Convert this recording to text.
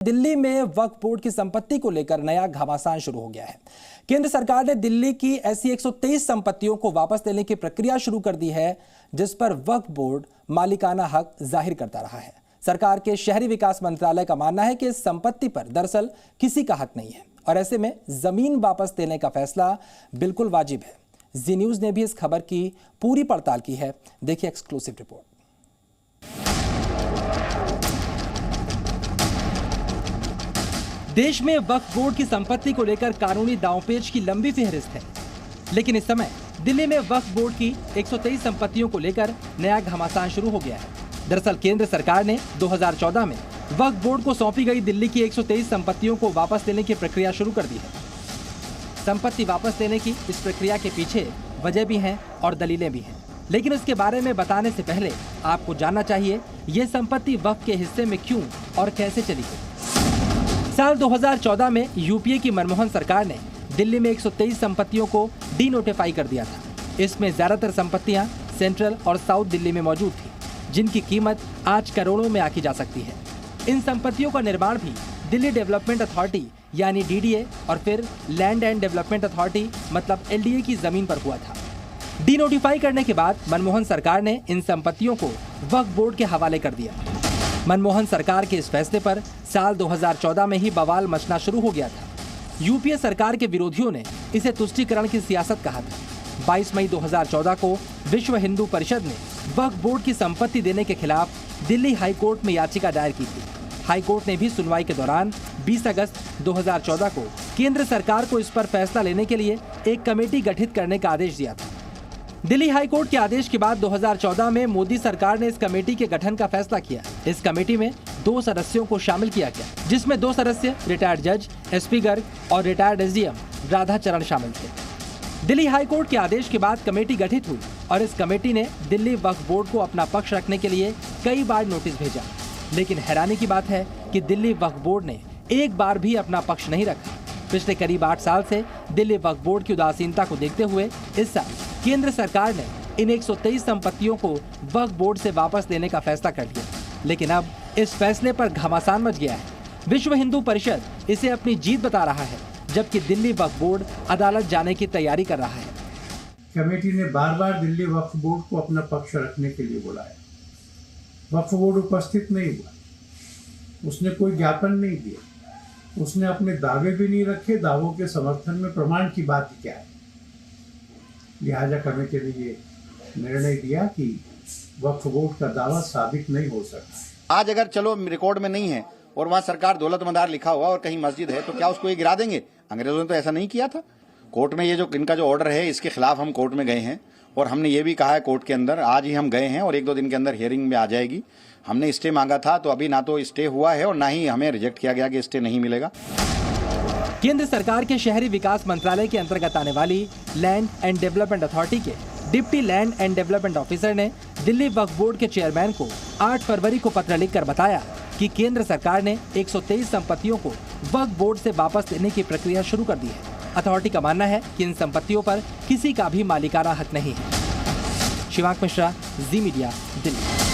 दिल्ली में वक्फ बोर्ड की संपत्ति को लेकर नया घमासान शुरू हो गया है। केंद्र सरकार ने दिल्ली की ऐसी 123 संपत्तियों को वापस लेने की प्रक्रिया शुरू कर दी है, जिस पर वक्फ बोर्ड मालिकाना हक जाहिर करता रहा है। सरकार के शहरी विकास मंत्रालय का मानना है कि इस संपत्ति पर दरअसल किसी का हक नहीं है और ऐसे में जमीन वापस देने का फैसला बिल्कुल वाजिब है। जी न्यूज ने भी इस खबर की पूरी पड़ताल की है। देखिए एक्सक्लूसिव रिपोर्ट। देश में वक्फ बोर्ड की संपत्ति को लेकर कानूनी दांवपेच की लंबी फेहरिस्त है, लेकिन इस समय दिल्ली में वक्फ बोर्ड की 123 संपत्तियों को लेकर नया घमासान शुरू हो गया है। दरअसल केंद्र सरकार ने 2014 में वक्फ बोर्ड को सौंपी गई दिल्ली की 123 संपत्तियों को वापस लेने की प्रक्रिया शुरू कर दी है। संपत्ति वापस लेने की इस प्रक्रिया के पीछे वजह भी हैं और दलीलें भी हैं, लेकिन इसके बारे में बताने से पहले आपको जानना चाहिए ये संपत्ति वक्फ के हिस्से में क्यों और कैसे चली गई। साल 2014 में यूपीए की मनमोहन सरकार ने दिल्ली में 123 संपत्तियों को डी नोटिफाई कर दिया था। इसमें ज्यादातर संपत्तियां सेंट्रल और साउथ दिल्ली में मौजूद थी, जिनकी कीमत आज करोड़ों में आकी जा सकती है। इन संपत्तियों का निर्माण भी दिल्ली डेवलपमेंट अथॉरिटी यानी डीडीए और फिर लैंड एंड डेवलपमेंट अथॉरिटी मतलब एलडीए की जमीन पर हुआ था। डी नोटिफाई करने के बाद मनमोहन सरकार ने इन संपत्तियों को वक्फ बोर्ड के हवाले कर दिया। मनमोहन सरकार के इस फैसले पर साल 2014 में ही बवाल मचना शुरू हो गया था। यूपीए सरकार के विरोधियों ने इसे तुष्टीकरण की सियासत कहा था। 22 मई 2014 को विश्व हिंदू परिषद ने वक्फ बोर्ड की संपत्ति देने के खिलाफ दिल्ली हाई कोर्ट में याचिका दायर की थी। हाई कोर्ट ने भी सुनवाई के दौरान 20 अगस्त 2014 को केंद्र सरकार को इस पर फैसला लेने के लिए एक कमेटी गठित करने का आदेश दिया था। दिल्ली हाई कोर्ट के आदेश के बाद 2014 में मोदी सरकार ने इस कमेटी के गठन का फैसला किया। इस कमेटी में 2 सदस्यों को शामिल किया गया, जिसमें 2 सदस्य रिटायर्ड जज एसपी गर्ग और रिटायर्ड एसडीएम राधाचरण शामिल थे। दिल्ली हाई कोर्ट के आदेश के बाद कमेटी गठित हुई और इस कमेटी ने दिल्ली वक्फ बोर्ड को अपना पक्ष रखने के लिए कई बार नोटिस भेजा, लेकिन हैरानी की बात है कि दिल्ली वक्फ बोर्ड ने एक बार भी अपना पक्ष नहीं रखा। पिछले करीब 8 साल से दिल्ली वक्फ बोर्ड की उदासीनता को देखते हुए इस साल केंद्र सरकार ने इन 123 संपत्तियों को वक्फ बोर्ड से वापस लेने का फैसला कर लिया, लेकिन अब इस फैसले पर घमासान मच गया है। विश्व हिंदू परिषद इसे अपनी जीत बता रहा है, जबकि दिल्ली वक्फ बोर्ड अदालत जाने की तैयारी कर रहा है। कमेटी ने बार बार दिल्ली वक्फ बोर्ड को अपना पक्ष रखने के लिए बुलाया। वक्फ बोर्ड उपस्थित नहीं हुआ, उसने कोई ज्ञापन नहीं दिया, उसने अपने दावे भी नहीं रखे। दावों के समर्थन में प्रमाण की बात क्या है? लिहाजा कमेटी ने ये निर्णय दिया कि वक्फ बोर्ड का दावा साबित नहीं हो सकता। आज अगर चलो रिकॉर्ड में नहीं है और वहाँ सरकार दौलत मदार लिखा हुआ और कहीं मस्जिद है, तो क्या उसको ये गिरा देंगे? अंग्रेजों ने तो ऐसा नहीं किया था। कोर्ट में ये जो इनका जो ऑर्डर है, इसके खिलाफ हम कोर्ट में गए हैं और हमने ये भी कहा है कोर्ट के अंदर, आज ही हम गए हैं और 1-2 दिन के अंदर हियरिंग में आ जाएगी। हमने स्टे मांगा था, तो अभी ना तो स्टे हुआ है और ना ही हमें रिजेक्ट किया गया कि स्टे नहीं मिलेगा। केंद्र सरकार के शहरी विकास मंत्रालय के अंतर्गत आने वाली लैंड एंड डेवलपमेंट अथॉरिटी के deputy land and development officer ने दिल्ली वक्फ बोर्ड के चेयरमैन को 8 फरवरी को पत्र लिखकर बताया कि केंद्र सरकार ने 123 संपत्तियों को वक्फ बोर्ड से वापस लेने की प्रक्रिया शुरू कर दी है। अथॉरिटी का मानना है कि इन संपत्तियों पर किसी का भी मालिकाना हक नहीं है। शिवांक मिश्रा, जी मीडिया, दिल्ली।